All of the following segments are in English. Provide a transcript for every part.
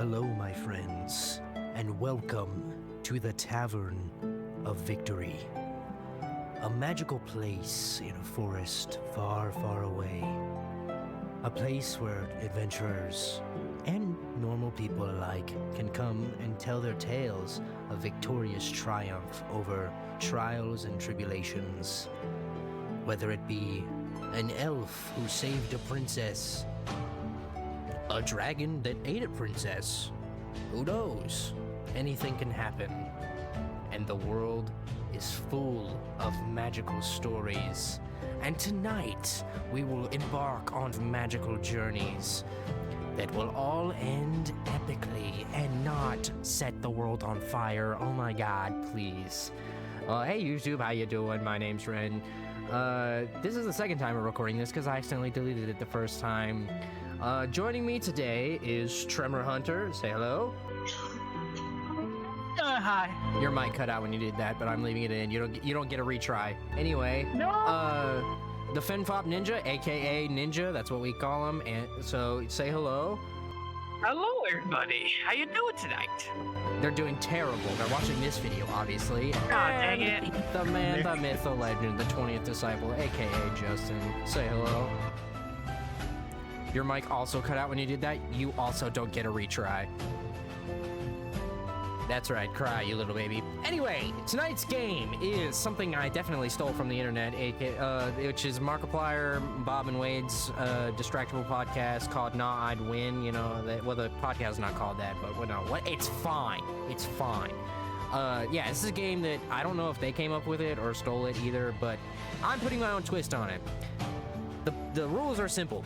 Hello, my friends, and welcome to the Tavern of Victory. A magical place in a forest far, far away. A place where adventurers and normal people alike can come and tell their tales of victorious triumph over trials and tribulations. Whether it be an elf who saved a princess, a dragon that ate a princess, who knows? Anything can happen. And the world is full of magical stories. And tonight, we will embark on magical journeys that will all end epically and not set the world on fire. Oh my god, please. Hey YouTube, how you doing? My name's Ren. This is the second time we're recording this because I accidentally deleted it the first time. Joining me today is Tremor Hunter. Say hello. Hi. Your mic cut out when you did that, but I'm leaving it in. You don't get a retry. Anyway, No. The Fenfop Ninja, aka Ninja, that's what we call him. And so say hello. Hello, everybody. How you doing tonight? They're doing terrible. They're watching this video, obviously. Dang And it. The man, the myth, the legend, the 20th disciple, aka Justin. Say hello. Your mic also cut out when you did that. You also don't get a retry. That's right, cry, you little baby. Anyway, tonight's game is something I definitely stole from the internet, which is Markiplier, Bob and Wade's distractible podcast called Nah, I'd Win. You know, well, the podcast is not called that, but it's fine. It's fine. Yeah, this is a game that I don't know if they came up with it or stole it either, but I'm putting my own twist on it. The rules are simple.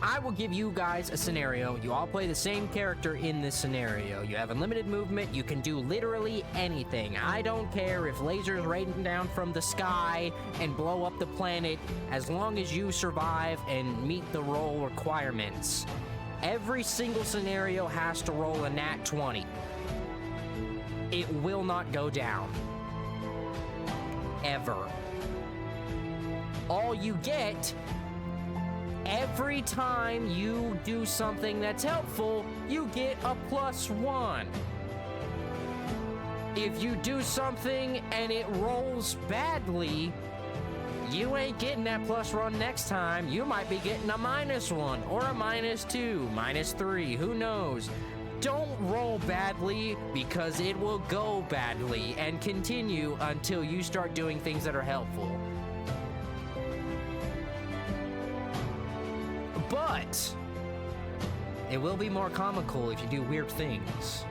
I will give you guys a scenario. You all play the same character in this scenario. You have unlimited movement. You can do literally anything. I don't care if lasers rain down from the sky and blow up the planet, as long as you survive and meet the role requirements. Every single scenario has to roll a nat 20. It will not go down. Ever. All you get, every time you do something that's helpful, you get a +1. If you do something and it rolls badly, you ain't getting that +1 next time. You might be getting a -1 or a -2, -3, who knows? Don't roll badly, because it will go badly and continue until you start doing things that are helpful. But it will be more comical if you do weird things.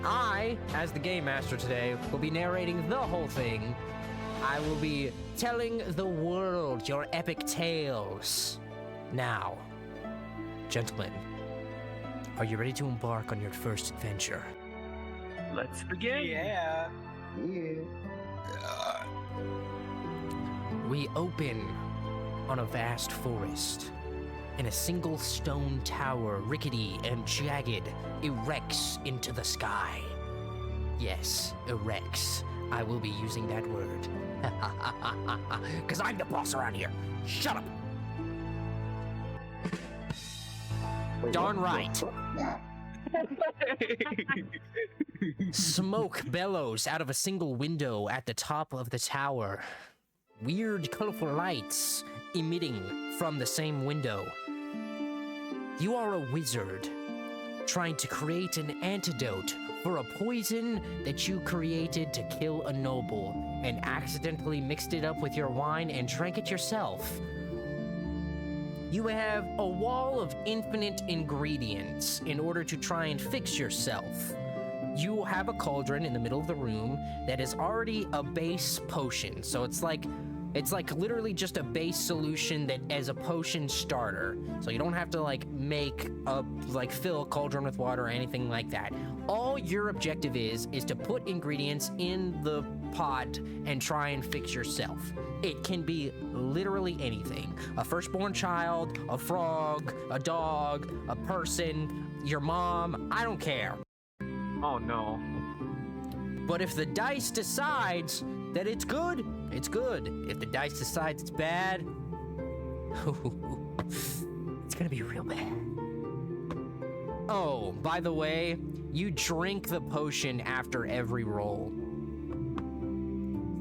I, as the game master today, will be narrating the whole thing. I will be telling the world your epic tales. Now, gentlemen, are you ready to embark on your first adventure? Let's begin. Yeah. We open on a vast forest, and a single stone tower, rickety and jagged, erects into the sky. Yes, erects. I will be using that word. Because I'm the boss around here. Shut up! Darn right. Smoke bellows out of a single window at the top of the tower. Weird, colorful lights emitting from the same window. You are a wizard trying to create an antidote for a poison that you created to kill a noble and accidentally mixed it up with your wine and drank it yourself. You have a wall of infinite ingredients in order to try and fix yourself. You have a cauldron in the middle of the room that is already a base potion, so it's like literally just a base solution that as a potion starter. So you don't have to fill a cauldron with water or anything like that. All your objective is to put ingredients in the pot and try and fix yourself. It can be literally anything. A firstborn child, a frog, a dog, a person, your mom, I don't care. Oh no. But if the dice decides that it's good, it's good. If the dice decides it's bad, it's gonna be real bad. Oh, by the way, you drink the potion after every roll.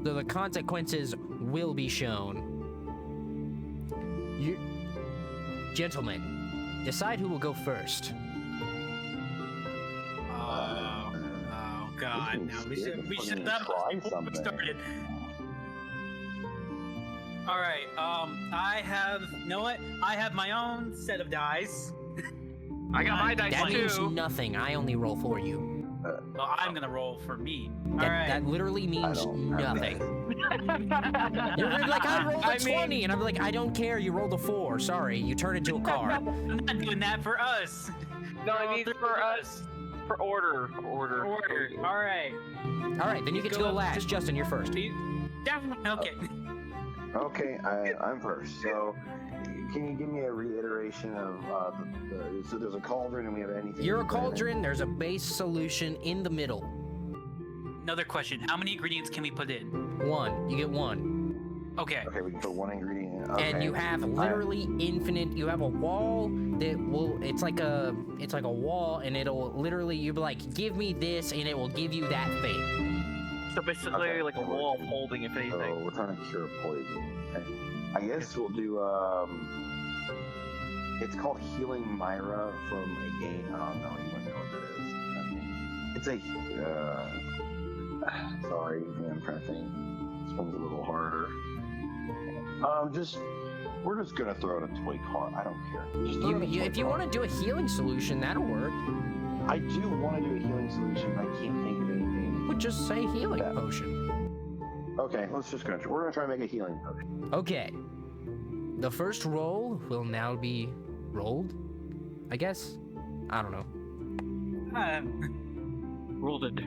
So the consequences will be shown. You... Gentlemen, decide who will go first. Oh God! No, we should not try something. started. All right. I have. You know what? I have my own set of dice. I got my dice That means too. nothing. I only roll for you. Well, I'm gonna roll for me. All That, right. that literally means nothing. You're like, I rolled a 20, and I'm like, I don't care. You rolled a 4. Sorry, you turn into a car. I'm not doing that for us. No, I mean for us. For order. Order. All right. All right, then you get to go last. Justin, you're first. Definitely. Okay. Okay, I'm first. So, can you give me a reiteration of so there's a cauldron and we have anything? You're a cauldron. There's a base solution in the middle. Another question. How many ingredients can we put in? 1. You get 1. Okay. Okay, we can put 1 ingredient in. Okay. And you have literally infinite. You have a wall that will. It's like a wall, and it'll literally. You'll be like, give me this, and it will give you that thing. So basically, Okay. like a wall of holding, if So anything. we're trying to cure poison. Okay. I guess we'll do it's called Healing Myra from a game. I don't know. You wouldn't know what that is. It's a sorry, I'm trying to think. This one's a little harder. We're just gonna throw out a toy car. I don't care. Just throw out a toy If you car. want to do a healing solution, that'll work. I do want to do a healing solution, but I can't think of anything. Would just say healing Yeah. potion. Okay, we're gonna try and make a healing potion. Okay. The first roll will now be rolled, I guess. I don't know. Ruled it.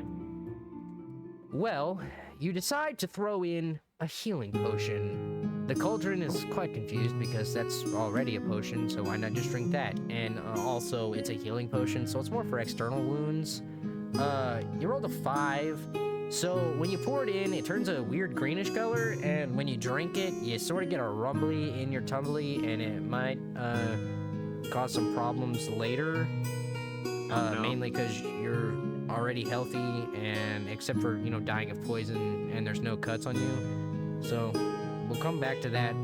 Well, you decide to throw in a healing potion. The cauldron is quite confused because that's already a potion, so why not just drink that? And also, it's a healing potion, so it's more for external wounds. You rolled a 5, so when you pour it in, it turns a weird greenish color, and when you drink it, you sort of get a rumbly in your tumbly, and it might cause some problems later. No. Mainly because you're already healthy, and except for, dying of poison, and there's no cuts on you. So we'll come back to that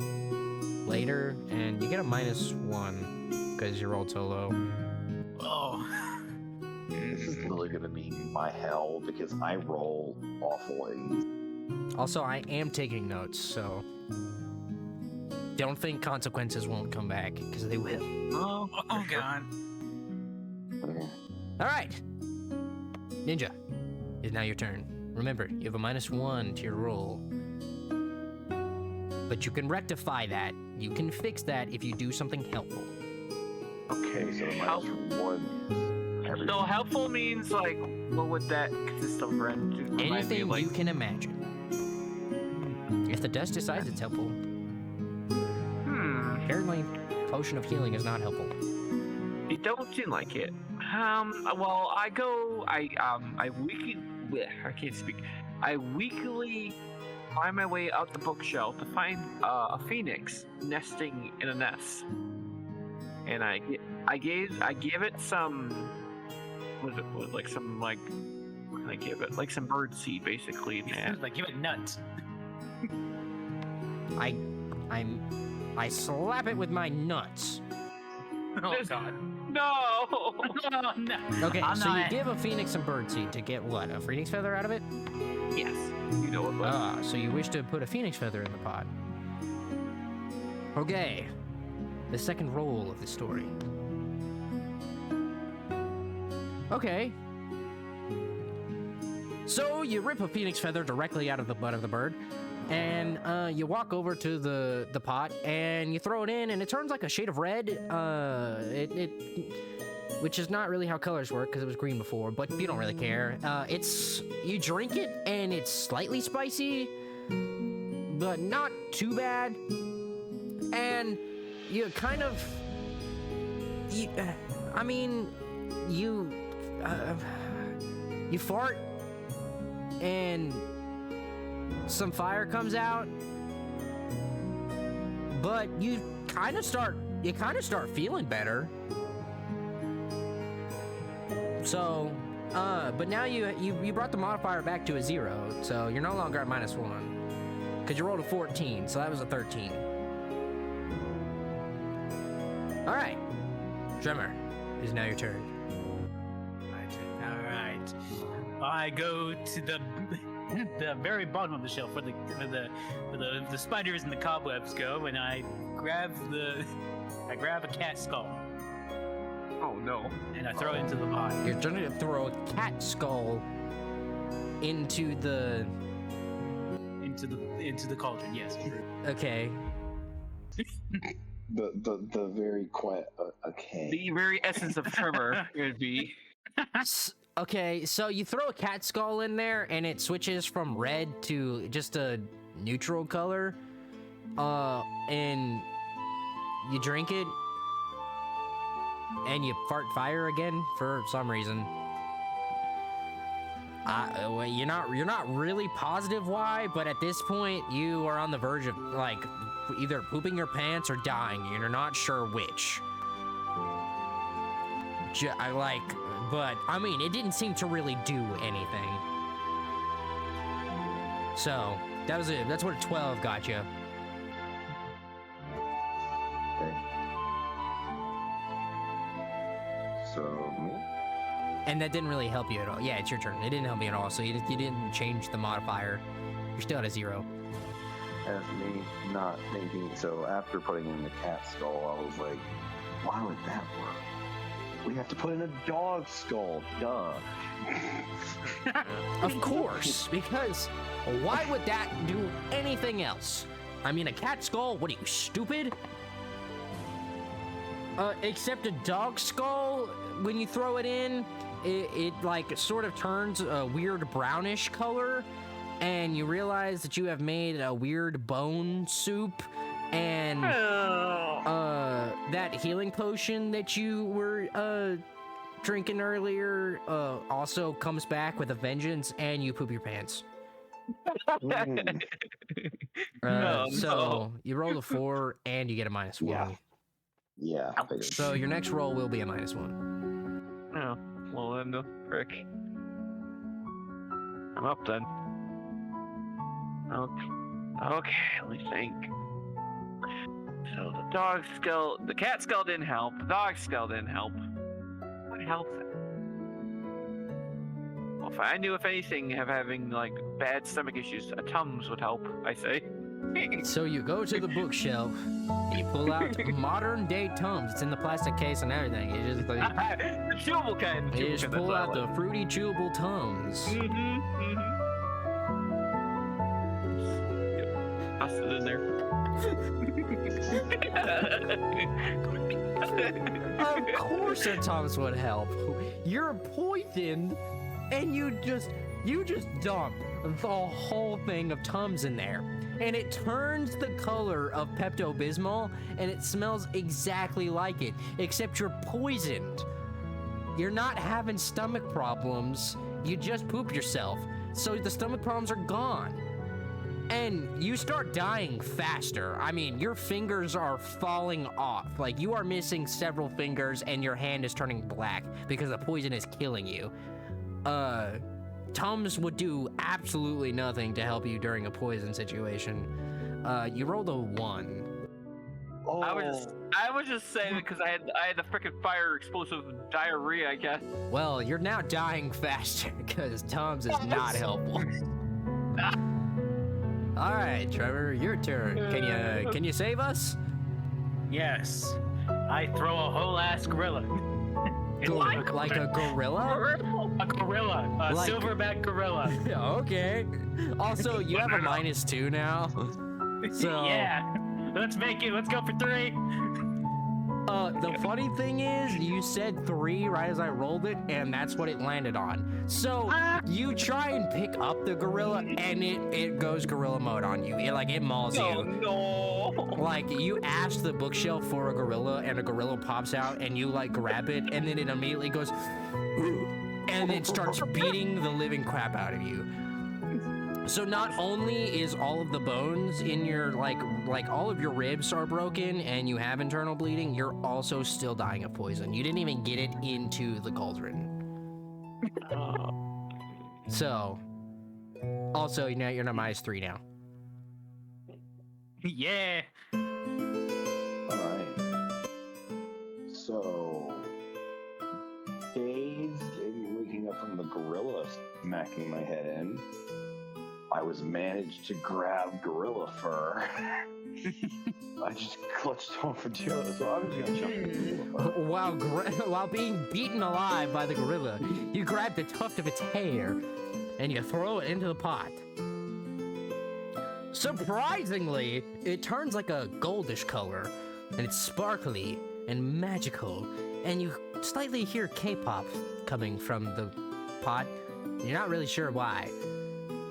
later, and you get a -1 because you rolled so low. Oh. This is really gonna be my hell because I roll awfully. Also, I am taking notes, so don't think consequences won't come back, because they will. Oh God. Okay. All right, Ninja, it's now your turn. Remember, you have a -1 to your roll, but you can rectify that. You can fix that if you do something helpful. Okay, so Help. -1 is everything. So helpful means like, what would that consist of, Ren? To remind me, Anything like, you can imagine. If the dust decides it's helpful, apparently, potion of healing is not helpful. It don't seem like it. Well, I can't speak. I weekly find my way out the bookshelf to find a phoenix nesting in a nest, and I give it some. What can I give it? Like some bird seed, basically, man. Like, give it nuts. I slap it with my nuts. Oh There's- God. No. Oh, no. Okay, I'm so you not- give a phoenix some birdseed to get what? A phoenix feather out of it? Yes. You know what? So you wish to put a phoenix feather in the pot. Okay. The second roll of the story. Okay. So you rip a phoenix feather directly out of the butt of the bird, and you walk over to the pot, and you throw it in, and it turns like a shade of red. Which is not really how colors work, because it was green before, but you don't really care. You drink it, and it's slightly spicy, but not too bad. And you kind of, you fart, and some fire comes out, but you kind of start feeling better. So, but now you brought the modifier back to a 0, so you're no longer at -1. Because you rolled a 14, so that was a 13. Alright. Tremor, it is now your turn. All right. I go to the very bottom of the shelf where the spiders and the cobwebs go, and I grab a cat skull Oh no. and I throw it into the pot. You're trying to throw a cat skull into the... Into the cauldron. Yes. Okay. The very quiet. Okay. The very essence of Tremor would be. Okay, so you throw a cat skull in there and it switches from red to just a neutral color. And you drink it and you fart fire again for some reason. Well, you're not really positive why, but at this point you are on the verge of like either pooping your pants or dying. You're not sure which. But I mean, it didn't seem to really do anything. So that was it. That's what a 12 got you. Okay. So me. And that didn't really help you at all. Yeah, it's your turn. It didn't help you at all. So you didn't change the modifier. You're still at a 0. As me not thinking. So after putting in the cat skull, I was like, why would that work? We have to put in a dog skull. Duh. Of course, because why would that do anything else? I mean, a cat skull? What are you, stupid? Except a dog skull, when you throw it in, it like sort of turns a weird brownish color, and you realize that you have made a weird bone soup, and that healing potion that you were drinking earlier also comes back with a vengeance, and you poop your pants. So you roll a 4 and you get a -1. Yeah. I figured. So your next roll will be a -1. Oh, well then the frick. I'm up then. Okay, let me think. So the cat skull didn't help. The dog skull didn't help. What helps it? Well, if I knew if anything having like bad stomach issues, a Tums would help. I say. So you go to the bookshelf and you pull out modern day Tums. It's in the plastic case and everything. You just like, the chewable kind. you just pull out the fruity chewable Tums. Toss it in there. Of course a Tums would help. You're poisoned and you just dump the whole thing of Tums in there. And it turns the color of Pepto-Bismol, and it smells exactly like it, except you're poisoned. You're not having stomach problems, you just poop yourself, so the stomach problems are gone. And you start dying faster. I mean, your fingers are falling off. Like, you are missing several fingers, and your hand is turning black because the poison is killing you. Tums would do absolutely nothing to help you during a poison situation. You rolled a 1. Oh. I was just saying it because I had the frickin' fire explosive diarrhea, I guess. Well, you're now dying faster because Tums is not helpful. All right, Trevor, your turn. Can you save us? Yes. I throw a whole ass gorilla. Like a gorilla? A gorilla. A Like- silverback gorilla. Okay. Also, you have a -2 now. So Yeah. Let's go for 3. The funny thing is, you said 3 right as I rolled it, and that's what it landed on. So you try and pick up the gorilla, and it goes gorilla mode on you. It mauls you. No. Like, you ask the bookshelf for a gorilla, and a gorilla pops out, and you like grab it, and then it immediately goes, and it starts beating the living crap out of you. So not only is all of the bones in your like all of your ribs are broken and you have internal bleeding, you're also still dying of poison. You didn't even get it into the cauldron. So, also, you know, you're not -3 now. Yeah. Alright. So, dazed and waking up from the gorilla smacking my head in, I was managed to grab gorilla fur. I just clutched on for dear, so I'm just gonna jump into gorilla fur. While being beaten alive by the gorilla, you grab the tuft of its hair and you throw it into the pot. Surprisingly, it turns like a goldish color, and it's sparkly and magical, and you slightly hear K-pop coming from the pot. You're not really sure why.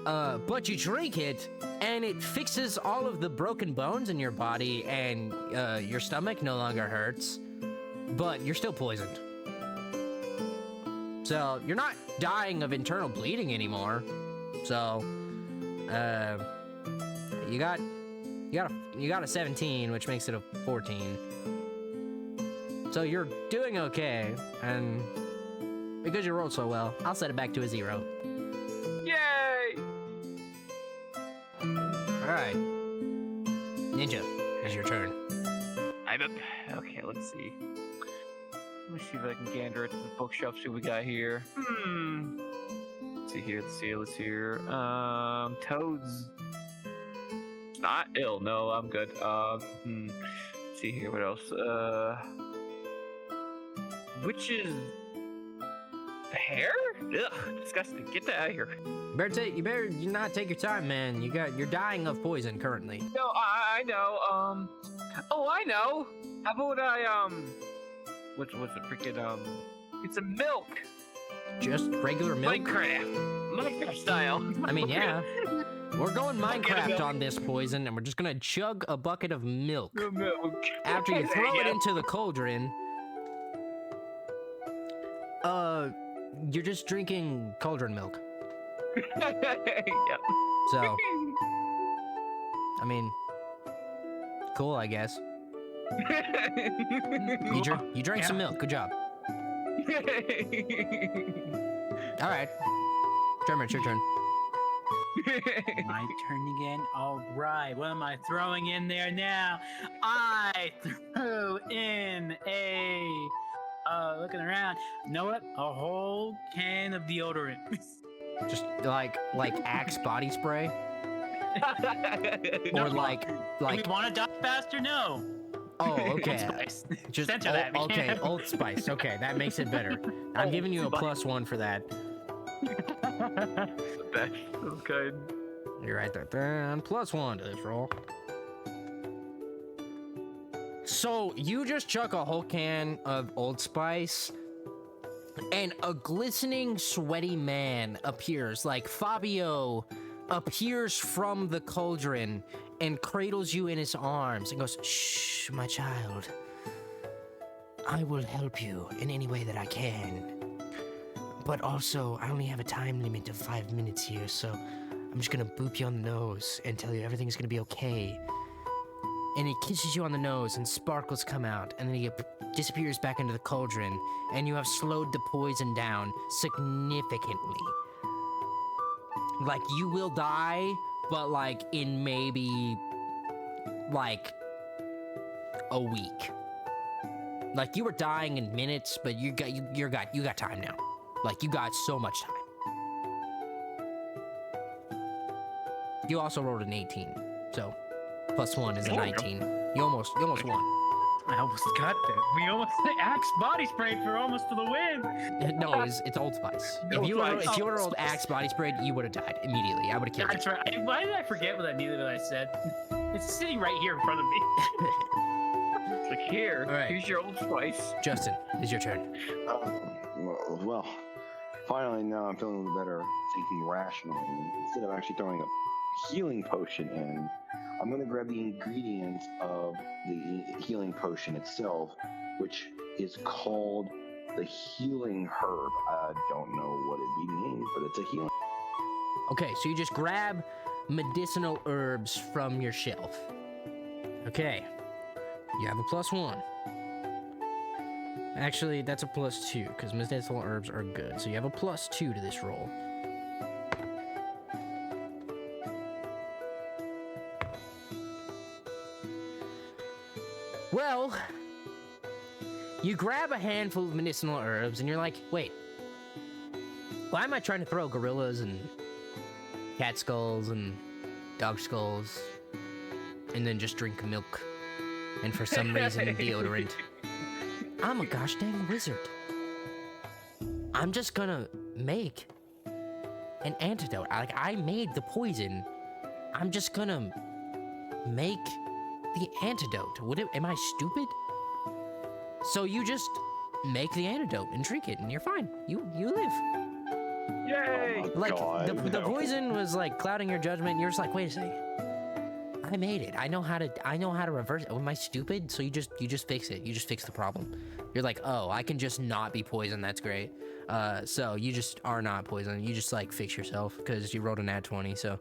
But you drink it, and it fixes all of the broken bones in your body, and your stomach no longer hurts, but you're still poisoned. So you're not dying of internal bleeding anymore. So, you got a 17, which makes it a 14. So you're doing okay, and because you rolled so well, I'll set it back to a 0. Yay! All right, Ninja, it's your turn. I'm up. Okay, let's see. Let me see if I can gander at the bookshelf. See what we got here. Let's see here. Let's see here. Toads. Not ill. No, I'm good. Let's see here. What else? Witch's hair? Ugh, disgusting. Get that out of here. You better not take your time, man. You're dying of poison currently. No, I know. Oh, I know. How about what's the freaking It's a milk. Just regular milk. Minecraft style. I mean, yeah. We're going Bucket of Minecraft milk. on this poison, and we're just gonna chug a bucket of milk. Milk. After you throw it into the cauldron, you're just drinking cauldron milk. Yep. So, I mean, cool, I guess. You drank some milk. Good job. All right. Trevor, it's your turn. My turn again. All right. What am I throwing in there now? I threw in a. Looking around. You know what? A whole can of deodorant. Just like Axe body spray, or like. Do we want to die faster? No. Oh, okay. Spice. Just Censor that, man. okay, Old Spice. Okay, that makes it better. I'm giving you a +1 for that. That's good. You're right there. Then +1 to this roll. So you just chuck a whole can of Old Spice, and a glistening, sweaty man appears, like Fabio appears from the cauldron and cradles you in his arms and goes, "Shh, my child. I will help you in any way that I can. But also, I only have a time limit of 5 minutes here, so I'm just gonna boop you on the nose and tell you everything's gonna be okay." And he kisses you on the nose, and sparkles come out, and then he disappears back into the cauldron, and you have slowed the poison down significantly. Like, you will die, but like in maybe like a week. Like, you were dying in minutes, but you got time now. Like, you got so much time. You also rolled an 18, so +1 is a 19. You almost won. I almost got that. We almost Axe body sprayed for almost for the win. No, it's Old Spice. If you would have rolled Axe body spray, you would have died immediately. I would have killed you. That's right. Why did I forget what I knew that I said? It's sitting right here in front of me. It's like, here, All right. here's your Old Spice. Justin, it's your turn. Well, finally now I'm feeling a little better, thinking rationally. Instead of actually throwing a healing potion in, I'm going to grab the ingredients of the healing potion itself, which is called the healing herb. I don't know what it be named, but it's a healing. Okay, so you just grab medicinal herbs from your shelf. Okay, you have a +1. Actually, that's a +2 because medicinal herbs are good. So you have a +2 to this roll. Well, you grab a handful of medicinal herbs and you're like, wait, why am I trying to throw gorillas and cat skulls and dog skulls and then just drink milk and for some reason deodorant? I'm a gosh dang wizard. I'm just gonna make an antidote. Like, I made the poison. I'm just gonna make the antidote. Am I stupid? So you just make the antidote and drink it and you're fine. You live. Yay! Oh my Like, God, the no. poison was like clouding your judgment and you're just like, wait a second. I made it. I know how to reverse it. Am I stupid? So you just fix it. You just fix the problem. You're like, oh, I can just not be poisoned. That's great. So you just are not poisoned. You just like fix yourself because you rolled an nat 20. So